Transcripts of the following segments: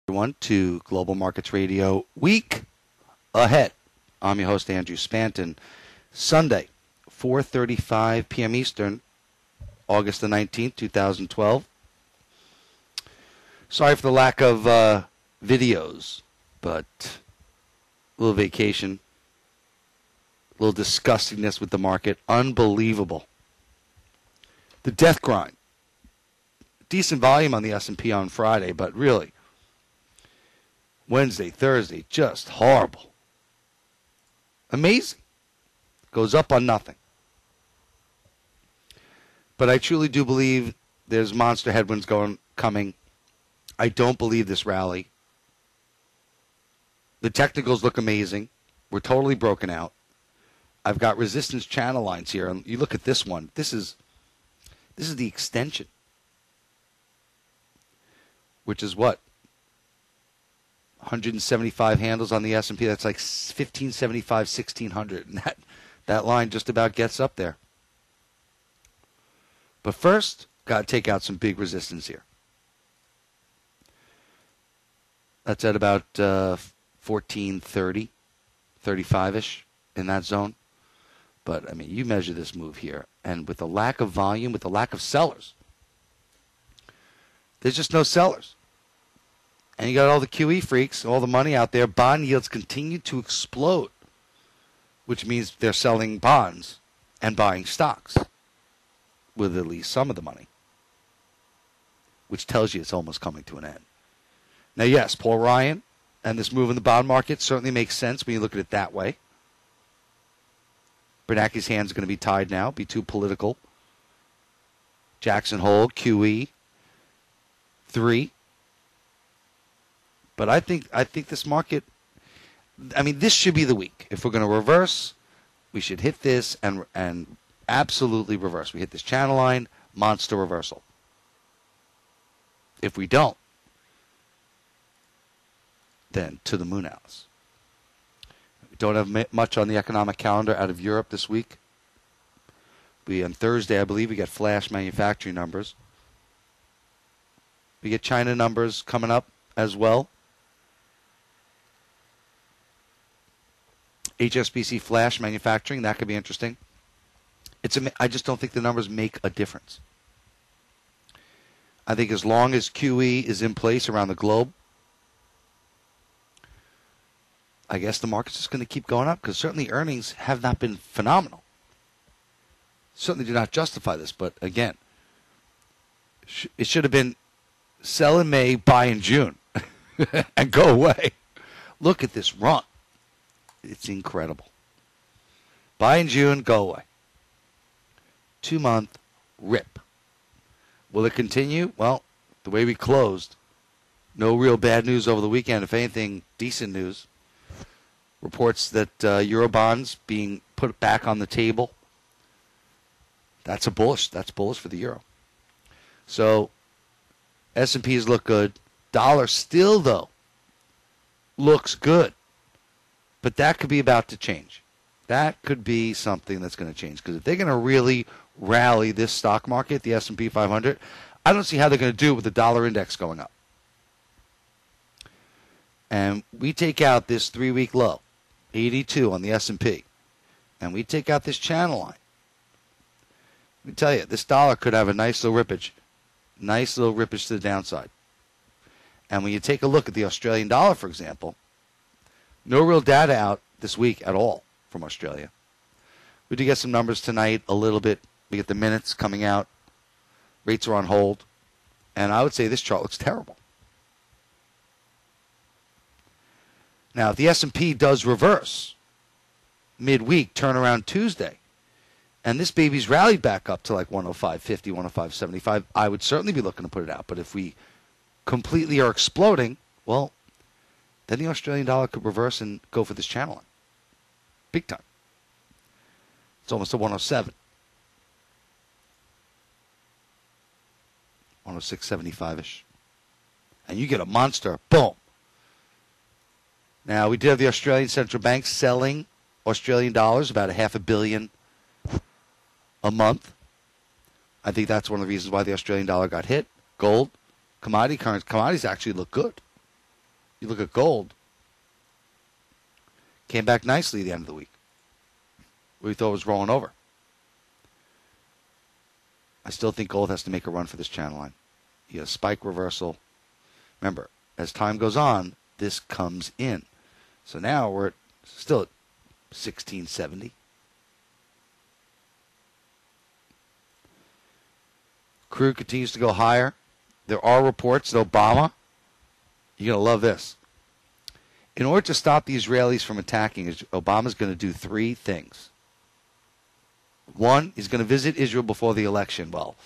Everyone to Global Markets Radio Week Ahead. I'm your host, Andrew Spanton. Sunday, 4:35 p.m. Eastern, August the 19th, 2012. Sorry for the lack of videos, but a little vacation, a little disgustingness with the market. Unbelievable. The death grind. Decent volume on the S&P on Friday, but really, Wednesday, Thursday, just horrible. Amazing. Goes up on nothing. But I truly do believe there's monster headwinds coming. I don't believe this rally. The technicals look amazing. We're totally broken out. I've got resistance channel lines here. And you look at this one. This is the extension. Which is what? 175 handles on the S&P. That's like 1575, 1600. And that line just about gets up there. But first, got to take out some big resistance here. That's at about 1430, 35-ish in that zone. But, I mean, you measure this move here. And with the lack of volume, with the lack of sellers, there's just no sellers. And you got all the QE freaks, all the money out there. Bond yields continue to explode, which means they're selling bonds and buying stocks with at least some of the money, which tells you it's almost coming to an end. Now, yes, Paul Ryan and this move in the bond market certainly makes sense when you look at it that way. Bernanke's hands are going to be tied now, be too political. Jackson Hole, QE, 3. But I think this market, I mean, this should be the week. If we're going to reverse, we should hit this and absolutely reverse. We hit this channel line, monster reversal. If we don't, then to the moon, Alice. We don't have much on the economic calendar out of Europe this week. On Thursday, I believe, we get flash manufacturing numbers. We get China numbers coming up as well. HSBC flash manufacturing, that could be interesting. I just don't think the numbers make a difference. I think as long as QE is in place around the globe, I guess the market's just going to keep going up because certainly earnings have not been phenomenal. Certainly do not justify this, but again, it should have been sell in May, buy in June, and go away. Look at this run. It's incredible. Buy in June, go away. 2-month rip. Will it continue? Well, the way we closed, no real bad news over the weekend. If anything, decent news. Reports that Eurobonds being put back on the table. That's bullish for the euro. So S&Ps look good. Dollar still, though, looks good. But that could be about to change. That could be something that's going to change. Because if they're going to really rally this stock market, the S&P 500, I don't see how they're going to do it with the dollar index going up. And we take out this 3-week low, 82 on the S&P, and we take out this channel line. Let me tell you, this dollar could have a nice little rippage to the downside. And when you take a look at the Australian dollar, for example, no real data out this week at all from Australia. We do get some numbers tonight, a little bit. We get the minutes coming out. Rates are on hold. And I would say this chart looks terrible. Now, if the S&P does reverse midweek, turn around Tuesday, and this baby's rallied back up to like 105.50, 105.75, I would certainly be looking to put it out. But if we completely are exploding, well, then the Australian dollar could reverse and go for this channel line. Big time. It's almost a 107. 106.75-ish. And you get a monster. Boom. Now, we did have the Australian Central Bank selling Australian dollars, about $500 million a month. I think that's one of the reasons why the Australian dollar got hit. Gold, commodities actually look good. You look at gold, came back nicely at the end of the week. We thought it was rolling over. I still think gold has to make a run for this channel line. You have spike reversal. Remember, as time goes on, this comes in. So now we're still at 1670. Crude continues to go higher. There are reports that Obama, you're going to love this. In order to stop the Israelis from attacking, Obama's going to do three things. One, he's going to visit Israel before the election. Well,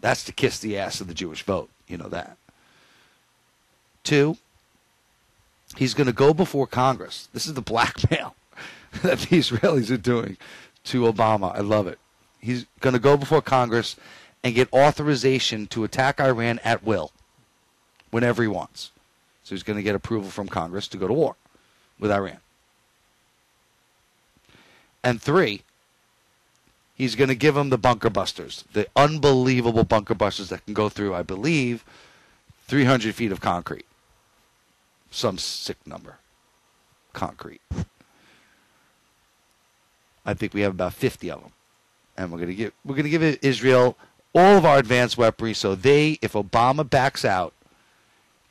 that's to kiss the ass of the Jewish vote. You know that. Two, he's going to go before Congress. This is the blackmail that the Israelis are doing to Obama. I love it. He's going to go before Congress and get authorization to attack Iran at will, whenever he wants. So he's going to get approval from Congress to go to war with Iran. And three, he's going to give them the bunker busters, the unbelievable bunker busters that can go through, I believe, 300 feet of concrete. Some sick number. Concrete. I think we have about 50 of them. And we're going to give Israel all of our advanced weaponry so they, if Obama backs out,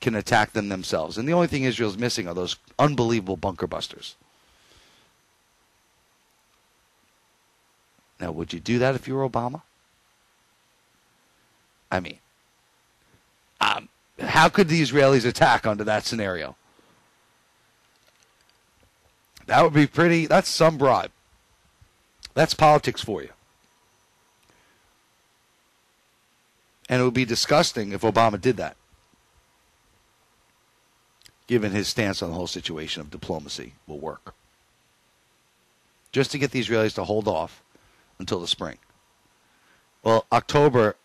can attack them themselves. And the only thing Israel's missing are those unbelievable bunker busters. Now, would you do that if you were Obama? I mean, how could the Israelis attack under that scenario? That would be pretty, that's some bribe. That's politics for you. And it would be disgusting if Obama did that, given his stance on the whole situation of diplomacy will work. Just to get the Israelis to hold off until the spring. Well, October,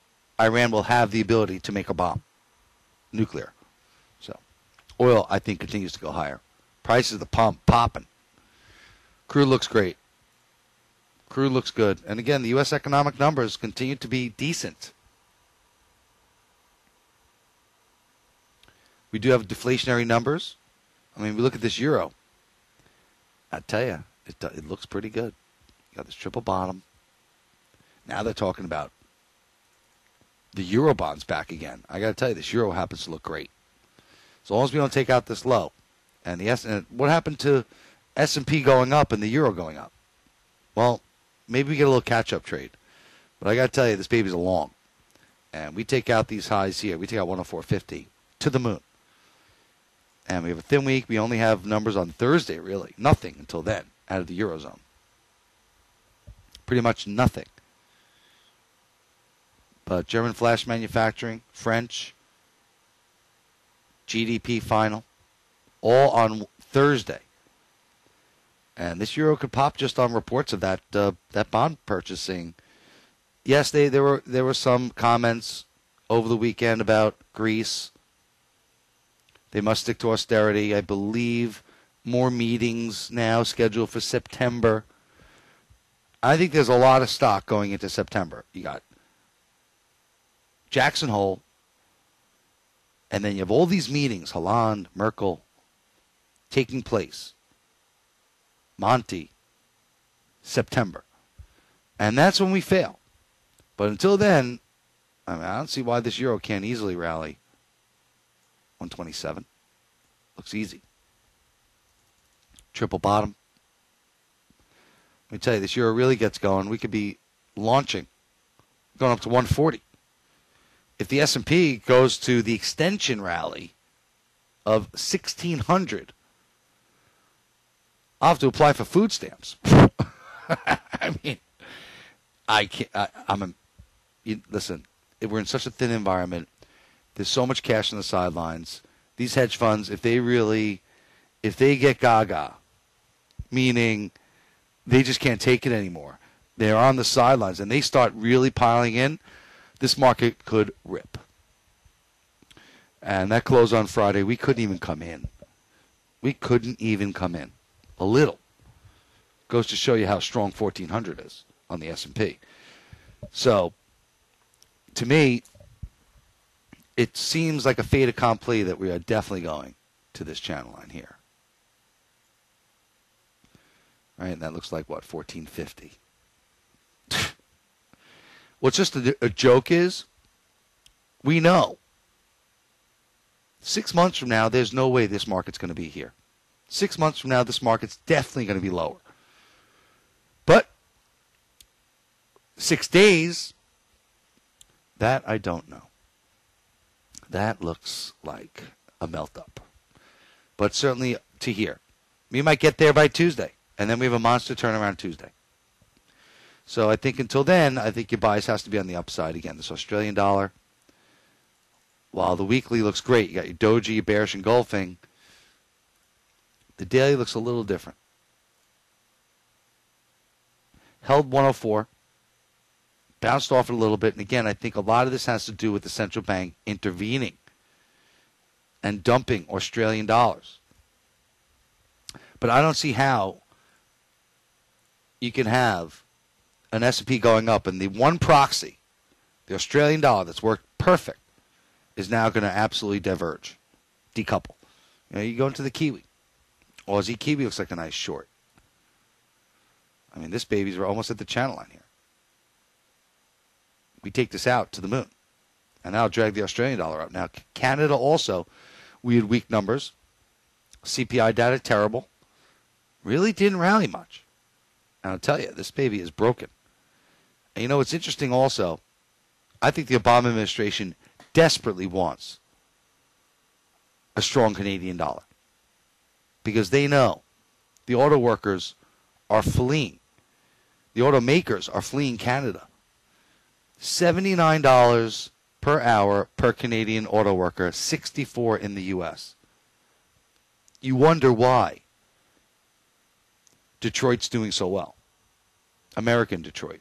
Iran will have the ability to make a bomb. Nuclear. So, oil, I think, continues to go higher. Prices of the pump, popping. Crude looks great. Crude looks good. And again, the U.S. economic numbers continue to be decent. We do have deflationary numbers. I mean, we look at this euro. I tell you, it looks pretty good. You got this triple bottom. Now they're talking about the euro bonds back again. I got to tell you, this euro happens to look great. As long as we don't take out this low. And what happened to S&P going up and the euro going up? Well, maybe we get a little catch-up trade. But I got to tell you, this baby's a long. And we take out these highs here. We take out 104.50 to the moon. And we have a thin week. We only have numbers on Thursday, really. Nothing until then out of the Eurozone. Pretty much nothing. But German flash manufacturing, French, GDP final, all on Thursday. And this euro could pop just on reports of that bond purchasing. Yes, there were some comments over the weekend about Greece. They must stick to austerity. I believe more meetings now scheduled for September. I think there's a lot of stock going into September. You got Jackson Hole, and then you have all these meetings, Hollande, Merkel, taking place. Monty, September. And that's when we fail. But until then, I don't see why this euro can't easily rally 127. Looks easy. Triple bottom. Let me tell you, this euro really gets going. We could be launching, going up to 140. If the S&P goes to the extension rally of 1,600, I'll have to apply for food stamps. I mean, I can't. Listen, we're in such a thin environment. There's so much cash on the sidelines. These hedge funds, if they get gaga, meaning they just can't take it anymore, they're on the sidelines, and they start really piling in, this market could rip. And that closed on Friday. We couldn't even come in. A little. Goes to show you how strong 1,400 is on the S&P. So, to me, it seems like a fait accompli that we are definitely going to this channel line here. Right, and that looks like, what, 1450. What's just a joke is, we know 6 months from now, there's no way this market's going to be here. 6 months from now, this market's definitely going to be lower. But 6 days, that I don't know. That looks like a melt-up. But certainly to here. We might get there by Tuesday, and then we have a monster turnaround Tuesday. So I think until then, I think your bias has to be on the upside again. This Australian dollar, while the weekly looks great, you got your doji, your bearish engulfing, the daily looks a little different. Held 104, bounced off it a little bit, and again, I think a lot of this has to do with the central bank intervening and dumping Australian dollars. But I don't see how you can have an S&P going up, and the one proxy, the Australian dollar that's worked perfect, is now going to absolutely diverge, decouple. You go into the Kiwi. Aussie Kiwi looks like a nice short. I mean, this baby's almost at the channel line here. We take this out to the moon, and that'll drag the Australian dollar up. Now, Canada also, we had weak numbers. CPI data, terrible. Really didn't rally much. And I'll tell you, this baby is broken. And you know what's interesting also? I think the Obama administration desperately wants a strong Canadian dollar because they know the auto workers are fleeing. The automakers are fleeing Canada. $79 per hour per Canadian auto worker, 64 in the U.S. You wonder why Detroit's doing so well. American Detroit.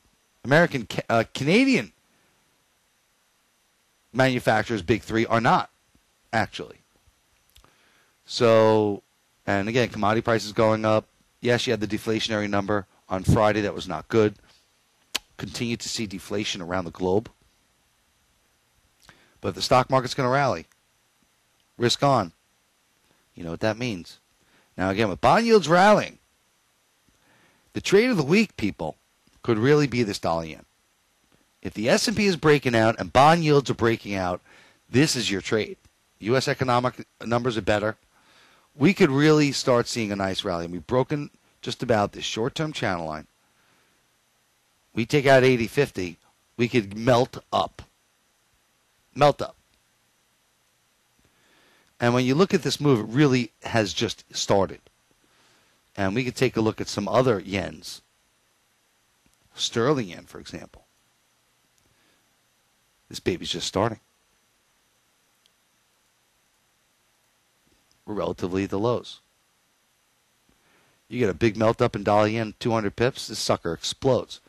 Canadian manufacturers, big three, are not, actually. So, and again, commodity prices going up. Yes, you had the deflationary number on Friday. That was not good. Continue to see deflation around the globe. But if the stock market's going to rally, risk on. You know what that means. Now, again, with bond yields rallying, the trade of the week, people, could really be this dollar yen. If the S&P is breaking out and bond yields are breaking out, this is your trade. U.S. economic numbers are better. We could really start seeing a nice rally. And we've broken just about this short-term channel line. We take out 80.50, we could melt up. Melt up. And when you look at this move, it really has just started. And we could take a look at some other yens. Sterling yen, for example. This baby's just starting. We're relatively at the lows. You get a big melt up in dollar yen, 200 pips, this sucker explodes.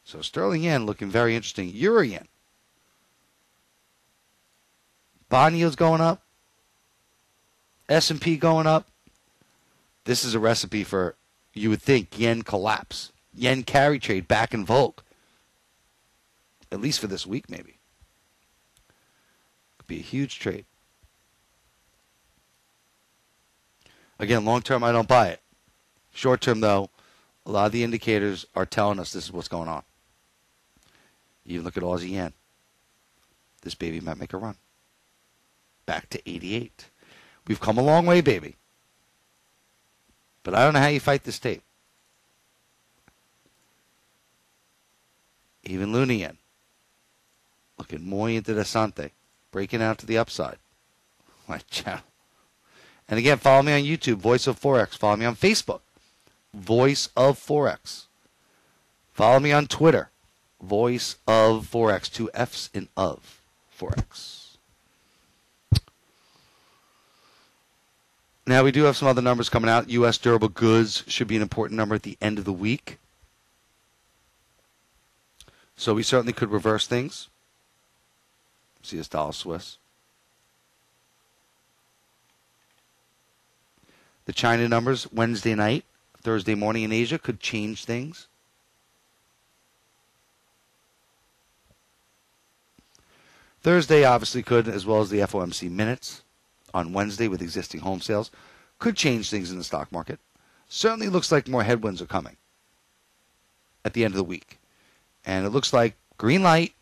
So sterling yen looking very interesting. Euro yen. Bond yields going up. S&P going up. This is a recipe for, you would think, yen collapse. Yen carry trade back in vogue. At least for this week, maybe. Could be a huge trade. Again, long term, I don't buy it. Short term, though, a lot of the indicators are telling us this is what's going on. You even look at Aussie yen. This baby might make a run. Back to 88. We've come a long way, baby. But I don't know how you fight this tape. Even Luna yen. Looking muy interesante. Breaking out to the upside. My channel. And again, follow me on YouTube, Voice of Forex. Follow me on Facebook, Voice of Forex. Follow me on Twitter, Voice of Forex. 2 F's in of Forex. Now, we do have some other numbers coming out. U.S. durable goods should be an important number at the end of the week. So we certainly could reverse things. See this dollar Swiss. The China numbers Wednesday night, Thursday morning in Asia could change things. Thursday obviously could, as well as the FOMC minutes. on Wednesday with existing home sales could change things in the stock market. Certainly looks like more headwinds are coming at the end of the week. And it looks like green light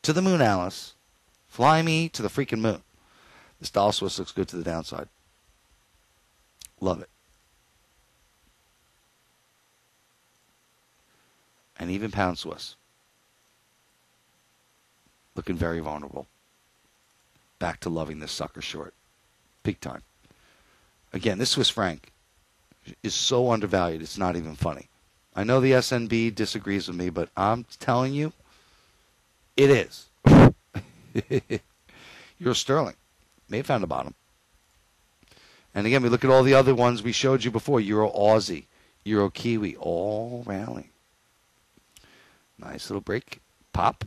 to the moon, Alice. Fly me to the freaking moon. This dollar Swiss looks good to the downside. Love it. And even pound Swiss. Looking very vulnerable. Back to loving this sucker short. Big time. Again, this Swiss franc is so undervalued, it's not even funny. I know the SNB disagrees with me, but I'm telling you, it is. Euro sterling may have found a bottom. And again, we look at all the other ones we showed you before. Euro Aussie, Euro Kiwi, all rallying. Nice little break. Pop.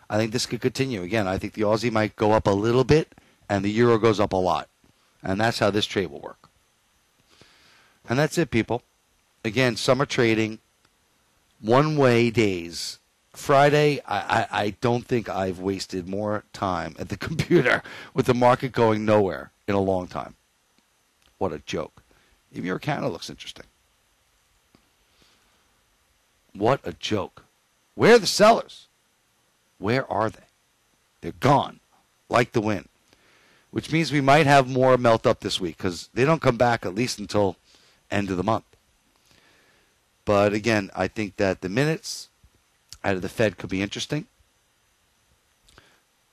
I think this could continue. Again, I think the Aussie might go up a little bit, and the Euro goes up a lot. And that's how this trade will work. And that's it, people. Again, summer trading, one-way days. Friday, I don't think I've wasted more time at the computer with the market going nowhere in a long time. What a joke. Even your Canada looks interesting. What a joke. Where are the sellers? Where are they? They're gone, like the wind. Which means we might have more melt up this week because they don't come back at least until end of the month. But again, I think that the minutes out of the Fed could be interesting.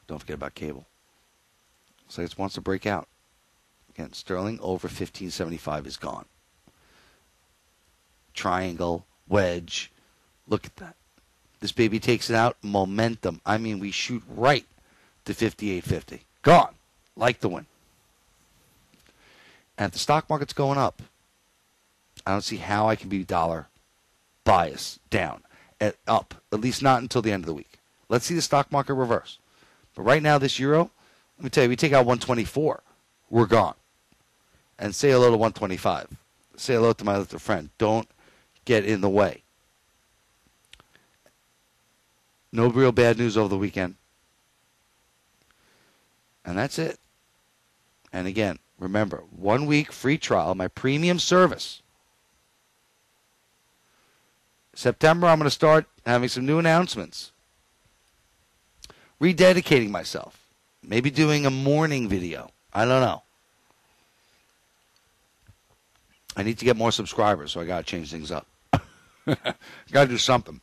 Don't forget about cable. So it wants to break out. Again, sterling over 1575 is gone. Triangle, wedge. Look at that. This baby takes it out. Momentum. I mean, we shoot right to 58.50. Gone. Like the wind. And if the stock market's going up, I don't see how I can be dollar bias down. Up, at least not until the end of the week. Let's see the stock market reverse. But right now, this euro, let me tell you, we take out 124, we're gone. And say hello to 125. Say hello to my little friend. Don't get in the way. No real bad news over the weekend. And that's it. And again, remember, 1 week free trial, my premium service. September, I'm going to start having some new announcements. Rededicating myself. Maybe doing a morning video. I don't know. I need to get more subscribers, so I got to change things up. Got to do something.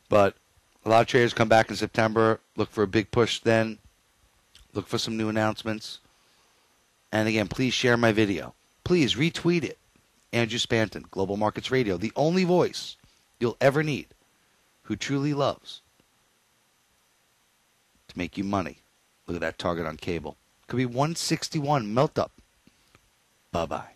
But a lot of traders come back in September, look for a big push then, look for some new announcements. And again, please share my video. Please retweet it. Andrew Spanton, Global Markets Radio, the only voice you'll ever need who truly loves to make you money. Look at that target on cable. Could be 161 melt up. Bye-bye.